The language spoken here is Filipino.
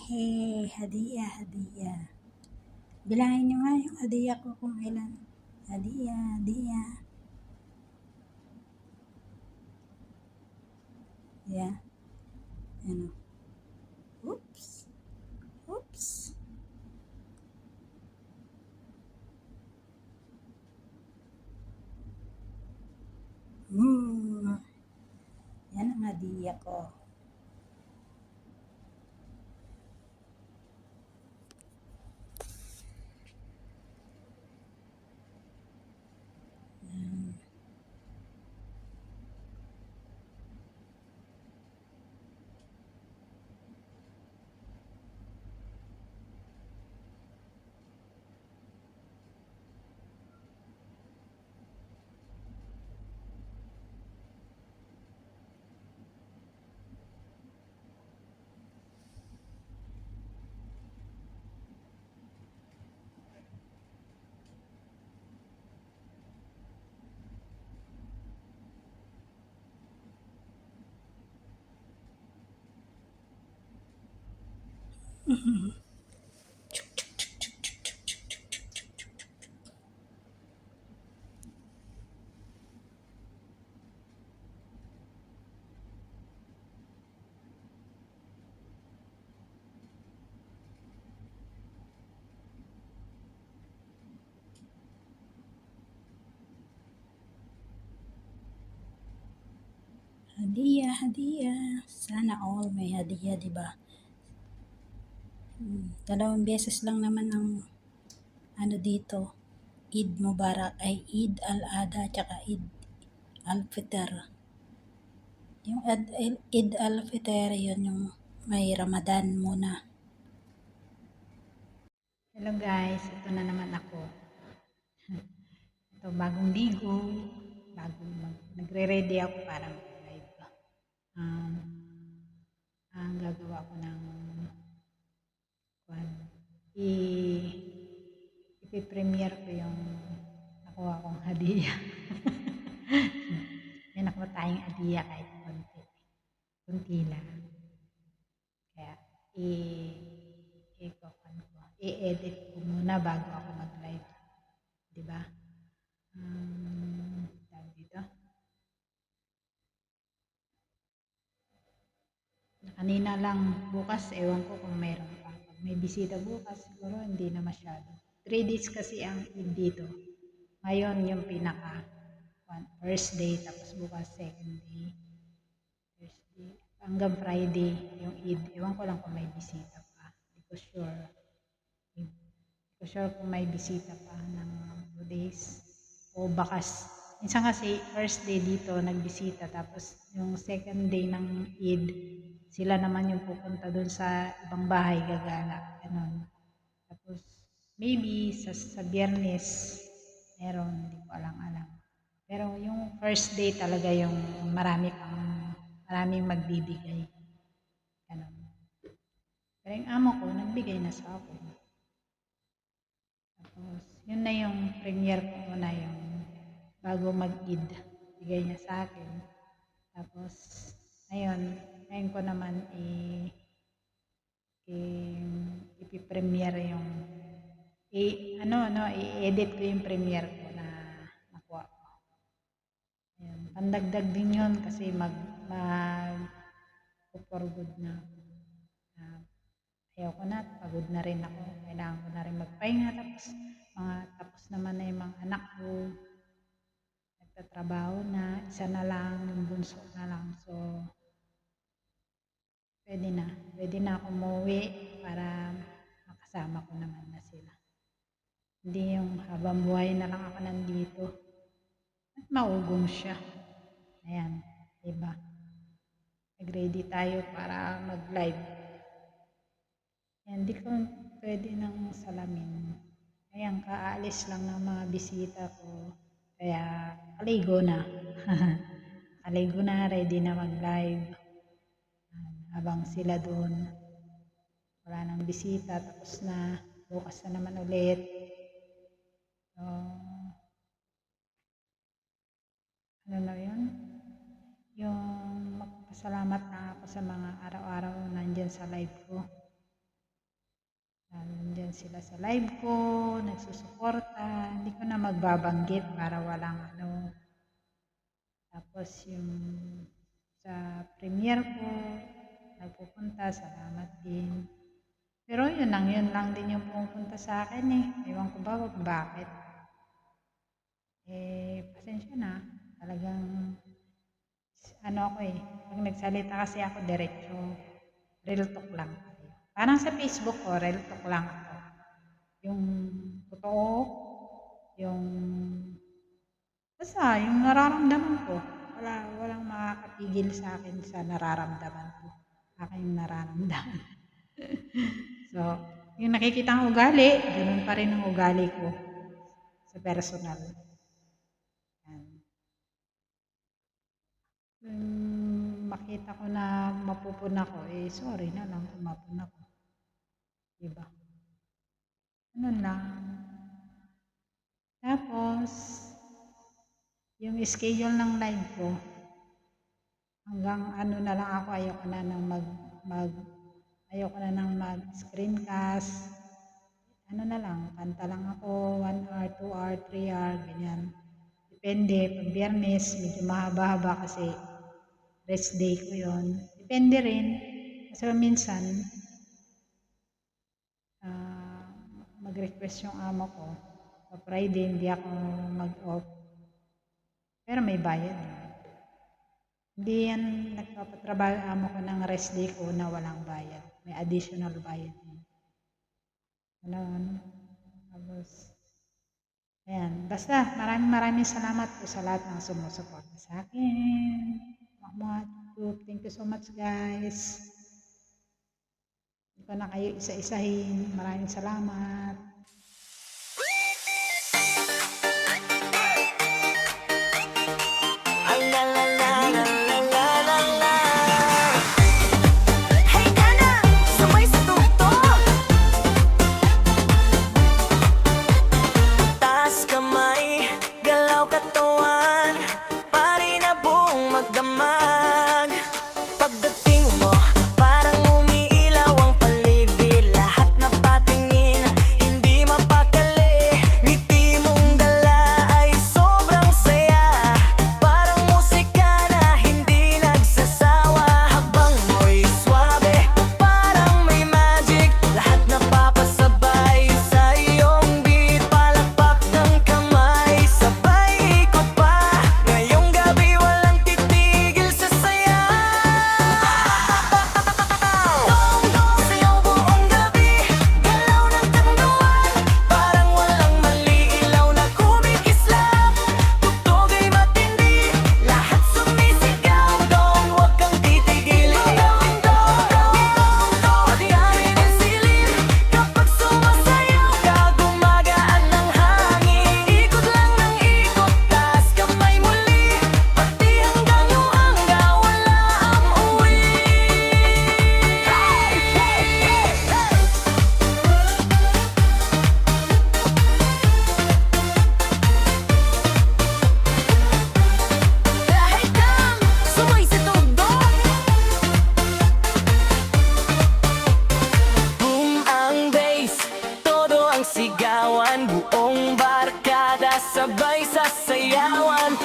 Hehe, hadiah, hadiah. Bilangin nyo nga yung hadiah ko kung ilan. Hadiah, hadiah. Yeah. Ano? Oops. Oops. Yan ang hadiah ko. Hadiah, hadiah. Sana all may hadiah, di ba? Dalawang beses lang naman ang ano dito. Eid Mubarak ay Eid al-Adha tsaka Eid al-Fitr. Yung Eid al-Fitr yun yung may Ramadan muna. Hello guys, ito na naman ako. Ito bagong ligo, nagre-ready ako para mag-live. Ang gagawa ko ng ipi-premiere ko yung nakuha kong hadiah. May nakuha tayong hadiah kahit kunti lang. Kaya i-edit ko muna bago ako mag-live. Diba? Dito. Kanina lang bukas, ewan ko kung mayroon pa. Pag may bisita bukas, siguro hindi na masyado. 3 days kasi ang Eid dito. Ngayon yung pinaka first day, tapos bukas second day. Thursday. Hanggang Friday yung Eid. Ewan ko lang kung may bisita pa. Hindi ko sure. Hindi ko sure kung may bisita pa ng 2 days. O bakas. Minsan kasi first day dito nagbisita, tapos yung second day ng Eid, sila naman yung pupunta dun sa ibang bahay gagala. Ganon. Tapos maybe sa Biyernes meron, hindi ko alam. Pero yung first day talaga yung maraming magbibigay. Ganon. Pero yung amo ko, nagbigay na sa akin. Tapos, yun na yung premiere ko na yung bago mag-Eid. Bigay niya sa akin. Tapos, ngayon ko naman ipi-premiere yung i-edit ko yung premiere ko na nakuha ko. Ayan, pandagdag din yun kasi for good na. Ayaw ko na, pagod na rin ako. Kailangan ko na rin magpahinga. Tapos naman na yung mga anak ko. Nagtatrabaho na, isa na lang, yung bunso na lang. So, pwede na ako umuwi para makasama ko naman na sila. Hindi yung habang buhay na lang ako nandito. At maugong siya. Ayan, diba? Nag-ready tayo para mag-live. Hindi ko pwede nang salamin. Ayan, kaalis lang ng mga bisita ko. Kaya, kaligo na. Kaligo na, ready na mag-live. Habang sila doon, wala nang bisita, tapos na, bukas na naman ulit. So, ano na yun? Yung magpasalamat na ako sa mga araw-araw nandyan sa live ko. Nandiyan sila sa live ko, nagsusuporta. Hindi ko na magbabanggit para walang ano. Tapos yung sa premiere ko, nagpupunta, salamat din. Pero yun lang din yung pumupunta sa akin eh. Ewan ko ba kung bakit. Pasensya na. Talagang, ano ako eh. Pag nagsalita kasi ako diretso, real talk lang. Parang sa Facebook ko, real talk lang ako. Yung totoo, yung basta yung nararamdaman ko. Walang makakapigil sa akin sa nararamdaman ko. Aking nararamdaman. So, yung nakikita ang ugali, ganun pa rin ang ugali ko sa personal. Yan. Makita ko na mapupuna ko, sorry na lang kung mapuna ko. Diba? Ganun lang. Tapos, yung schedule ng live ko, hanggang ano na lang ako, ayoko na nang mag-screencast. Ano na lang, kanta lang ako, 1 hour, 2 hour, 3 hour, ganyan. Depende, pag Biyernes, medyo mahaba-haba kasi rest day ko yon. Depende rin, kasi minsan, mag-request yung amo ko. Sa Friday, hindi ako mag-off. Pero may bayad. Hindi yan nagpapatrabaho amo ko ng rest day ko na walang bayad. May additional bayad. Ano. Tapos, ayan. Basta, maraming salamat po sa lahat ng sumusuporta sa akin. Thank you so much, guys. Hindi ko na kayo isa-isahin. Maraming salamat. Pagdating mo, parang umiilaw ang paligid. Lahat na patingin, hindi mapakali. Ngiti mong dala ay sobrang saya. Parang musika na hindi nagsasawa. Habang mo'y swabe, parang may magic. Lahat napapasabay sa iyong beat. Palakpak ng kamay, sabay ikot pa. Ngayong gabi walang titigil sa saya. Dong-dong sayaw buong gabi, galaw ng tanduan. Parang walang mali, ilaw na kumikislap. Tugtog ay matindi, lahat sumisigaw. Dong, huwag kang titigil, dong, pagyamin ang silid. Kapag sumasayaw ka, gumagaan ng hangin. Ikot lang ng ikot, taas kamay muli. Pati hanggang yung hangga, wala ang uwi. Kahit kang sumay sa tugtog, boom ang bass, todo ang sigawan. Buong barkada sabay sasayawan.